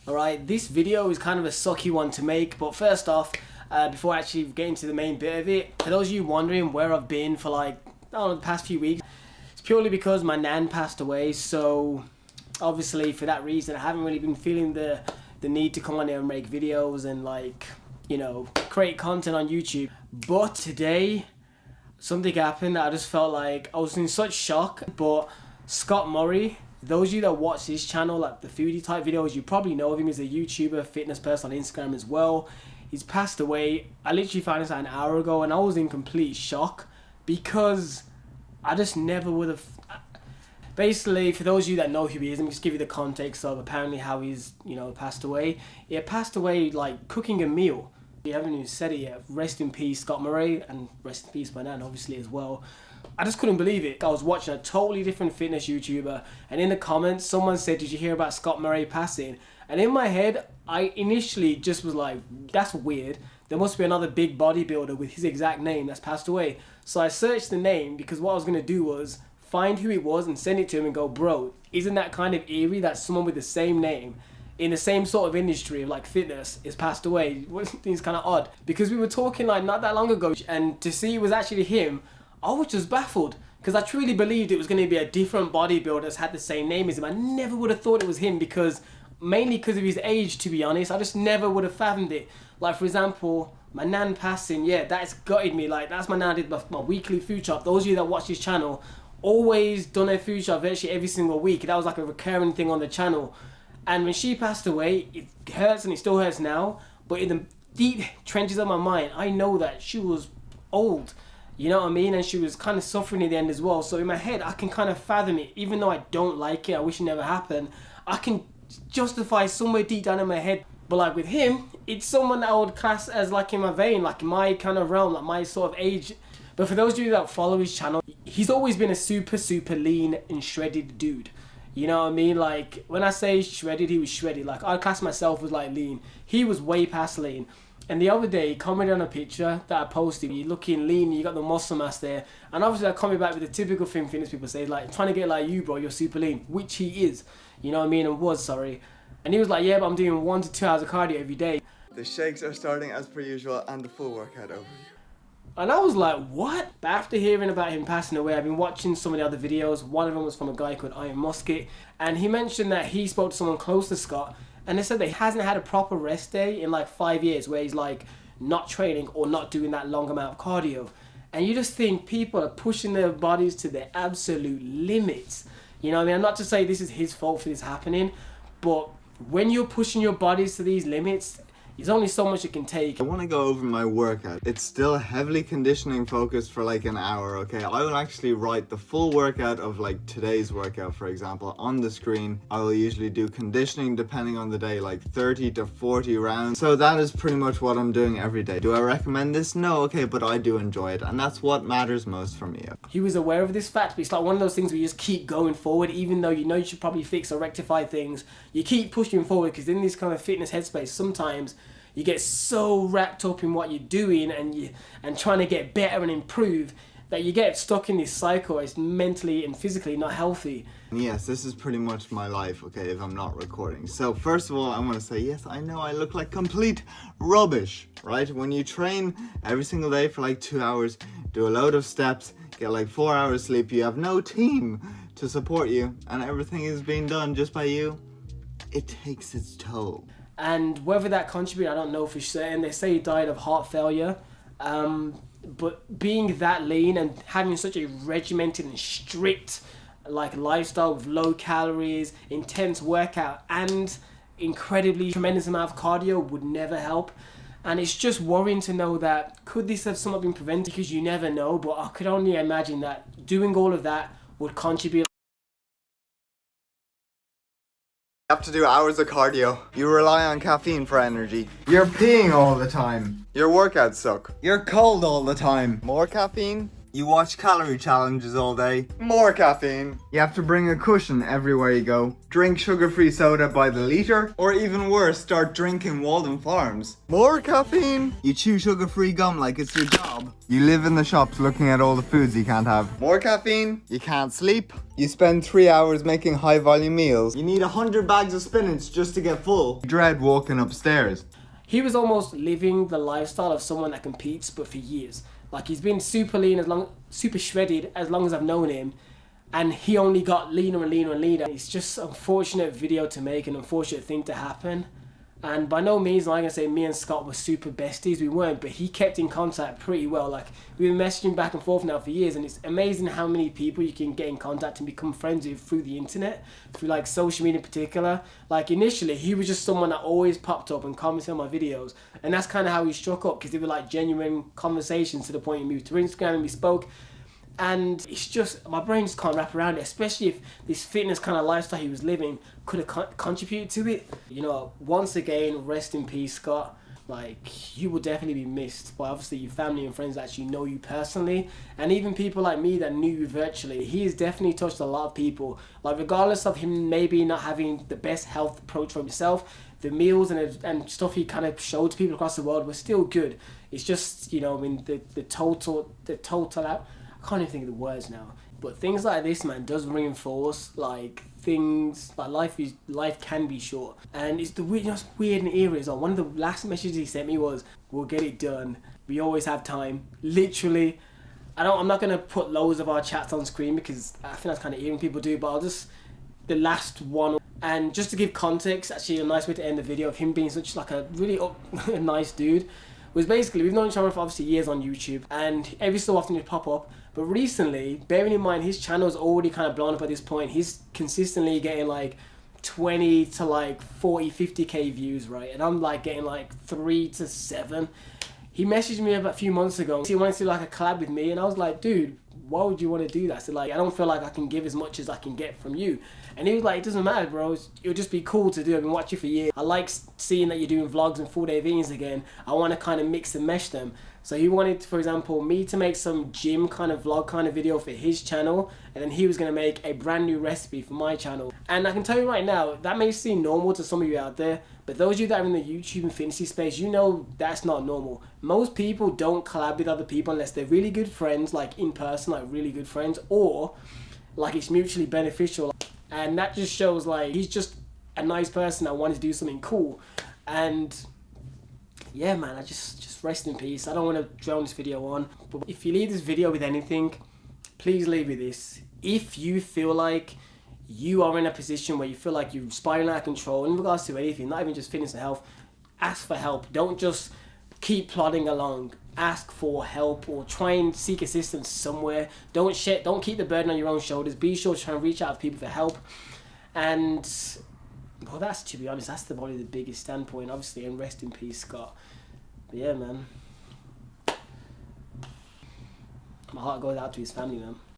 Alright, this video is kind of a sucky one to make, but first off, before actually getting to the main bit of it, for those of you wondering where I've been for like, I don't know, the past few weeks, it's purely because my nan passed away, so obviously for that reason I haven't really been feeling the need to come on here and make videos and like, you know, create content on YouTube. But today, something happened that I just felt like I was in such shock. But Scott Murray, those of you that watch his channel, like the foodie type videos, you probably know of him. He's a YouTuber, fitness person on Instagram as well. He's passed away. I literally found this out an hour ago and I was in complete shock because I just never would have. Basically, for those of you that know who he is, let me just give you the context of apparently how he's, you know, passed away. He passed away like cooking a meal. You haven't even said it yet. Rest in peace, Scott Murray, and rest in peace, my nan, obviously, as well. I just couldn't believe it. I was watching a totally different fitness YouTuber, and in the comments, someone said, "Did you hear about Scott Murray passing?" And in my head, I initially just was like, that's weird. There must be another big bodybuilder with his exact name that's passed away. So I searched the name because what I was going to do was find who it was and send it to him and go, bro, isn't that kind of eerie that someone with the same name in the same sort of industry of like fitness is passed away? It's kind of odd because we were talking like not that long ago, and to see it was actually him, I was just baffled because I truly believed it was going to be a different bodybuilder that's had the same name as him. I never would have thought it was him because mainly because of his age, to be honest. I just never would have fathomed it. Like for example, my nan passing, yeah, that's gutted me. Like that's my nan did my weekly food shop. Those of you that watch this channel always done a food shop virtually every single week. That was like a recurring thing on the channel. And when she passed away, it hurts and it still hurts now. But in the deep trenches of my mind, I know that she was old. You know what I mean? And she was kind of suffering in the end as well. So in my head, I can kind of fathom it. Even though I don't like it, I wish it never happened. I can justify somewhere deep down in my head. But like with him, it's someone that I would class as like in my vein, like my kind of realm, like my sort of age. But for those of you that follow his channel, he's always been a super lean and shredded dude. You know what I mean? Like when I say shredded, he was shredded. Like I class myself as like lean. He was way past lean. And the other day, he commented on a picture that I posted. You're looking lean, you got the muscle mass there. And obviously I comment back with the typical thing fitness people say, like, trying to get like you, bro, you're super lean. Which he is. You know what I mean? And was, sorry. And he was like, yeah, but I'm doing 1 to 2 hours of cardio every day. The shakes are starting as per usual and the full workout overview. And I was like, what? But after hearing about him passing away, I've been watching some of the other videos. One of them was from a guy called Iron Musket. And he mentioned that he spoke to someone close to Scott. And they said that he hasn't had a proper rest day in like 5 years where he's like not training or not doing that long amount of cardio. And you just think people are pushing their bodies to their absolute limits. You know what I mean? I'm not to say this is his fault for this happening. But when you're pushing your bodies to these limits, there's only so much it can take. I want to go over my workout. It's still heavily conditioning focused for like an hour, okay? I will actually write the full workout of like today's workout, for example, on the screen. I will usually do conditioning depending on the day, like 30 to 40 rounds. So that is pretty much what I'm doing every day. Do I recommend this? No, okay, but I do enjoy it. And that's what matters most for me. He was aware of this fact, but it's like one of those things where you just keep going forward, even though you know you should probably fix or rectify things. You keep pushing forward because in this kind of fitness headspace, sometimes you get so wrapped up in what you're doing and trying to get better and improve that you get stuck in this cycle. It's mentally and physically not healthy. Yes, this is pretty much my life, okay, if I'm not recording. So first of all, I want to say, yes, I know I look like complete rubbish, right? When you train every single day for like 2 hours, do a load of steps, get like 4 hours sleep, you have no team to support you, and everything is being done just by you, it takes its toll. And whether that contributed, I don't know for certain. They say he died of heart failure. But being that lean and having such a regimented and strict like lifestyle with low calories, intense workout, and incredibly tremendous amount of cardio would never help. And it's just worrying to know that could this have somewhat been prevented, because you never know. But I could only imagine that doing all of that would contribute. You have to do hours of cardio. You rely on caffeine for energy. You're peeing all the time. Your workouts suck. You're cold all the time. More caffeine, You watch calorie challenges all day. More caffeine. You have to bring a cushion everywhere you go. Drink sugar-free soda by the litre. Or even worse, start drinking Walden Farms. More caffeine. You chew sugar-free gum like it's your job. You live in the shops looking at all the foods you can't have. More caffeine. You can't sleep. You spend 3 hours making high-volume meals. You need 100 bags of spinach just to get full. You dread walking upstairs. He was almost living the lifestyle of someone that competes, but for years. Like, he's been super lean, super shredded as long as I've known him, and he only got leaner and leaner and leaner. It's just an unfortunate video to make, an unfortunate thing to happen. And by no means am I gonna say me and Scott were super besties, we weren't, but he kept in contact pretty well. Like, we've been messaging back and forth now for years, and it's amazing how many people you can get in contact and become friends with through the internet, through like social media in particular. Like, initially, he was just someone that always popped up and commented on my videos, and that's kind of how we struck up, because they were like genuine conversations to the point we moved to Instagram and we spoke. And it's just, my brain just can't wrap around it, especially if this fitness kind of lifestyle he was living could have contributed to it. You know, once again, rest in peace, Scott. Like, you will definitely be missed by obviously your family and friends that actually know you personally, and even people like me that knew you virtually. He has definitely touched a lot of people. Like, regardless of him maybe not having the best health approach for himself, the meals and stuff he kind of showed to people across the world were still good. It's just, you know, I mean, the total out. I can't even think of the words now, but things like this, man, does reinforce like things like life can be short. And it's the weird, you know, it's weird and eerie as well. One of the last messages he sent me was, "We'll get it done. We always have time." Literally, I'm not gonna put loads of our chats on screen because I think that's kind of eerie when people do, but I'll just, the last one. And just to give context, actually a nice way to end the video of him being such like a really nice dude, was basically, we've known each other for obviously years on YouTube, and every so often he'd pop up. But recently, bearing in mind his channel's already kind of blown up at this point, he's consistently getting like 20 to like 40, 50k views, right? And I'm like getting like 3 to 7. He messaged me about a few months ago. He wanted to do like a collab with me, and I was like, dude, why would you want to do that? So like, I don't feel like I can give as much as I can get from you. And he was like, it doesn't matter, bro. It'll just be cool to do. I've been watching you for years. I like seeing that you're doing vlogs and full day videos again. I want to kind of mix and mesh them. So he wanted, for example, me to make some gym kind of vlog kind of video for his channel, and then he was going to make a brand new recipe for my channel. And I can tell you right now, that may seem normal to some of you out there, but those of you that are in the YouTube and fitness space, you know that's not normal. Most people don't collab with other people unless they're really good friends, like in person, like really good friends, or like it's mutually beneficial. And that just shows like he's just a nice person that wanted to do something cool. And yeah, man, I just rest in peace. I don't want to drone this video on, but if you leave this video with anything, please leave with this. If you feel like you are in a position where you feel like you're spiraling out of control in regards to anything, not even just fitness and health, ask for help. Don't just keep plodding along. Ask for help or try and seek assistance somewhere. Don't keep the burden on your own shoulders. Be sure to try and reach out to people for help. And well, that's, to be honest, that's probably the biggest standpoint, obviously, and rest in peace, Scott. But yeah, man, my heart goes out to his family, man.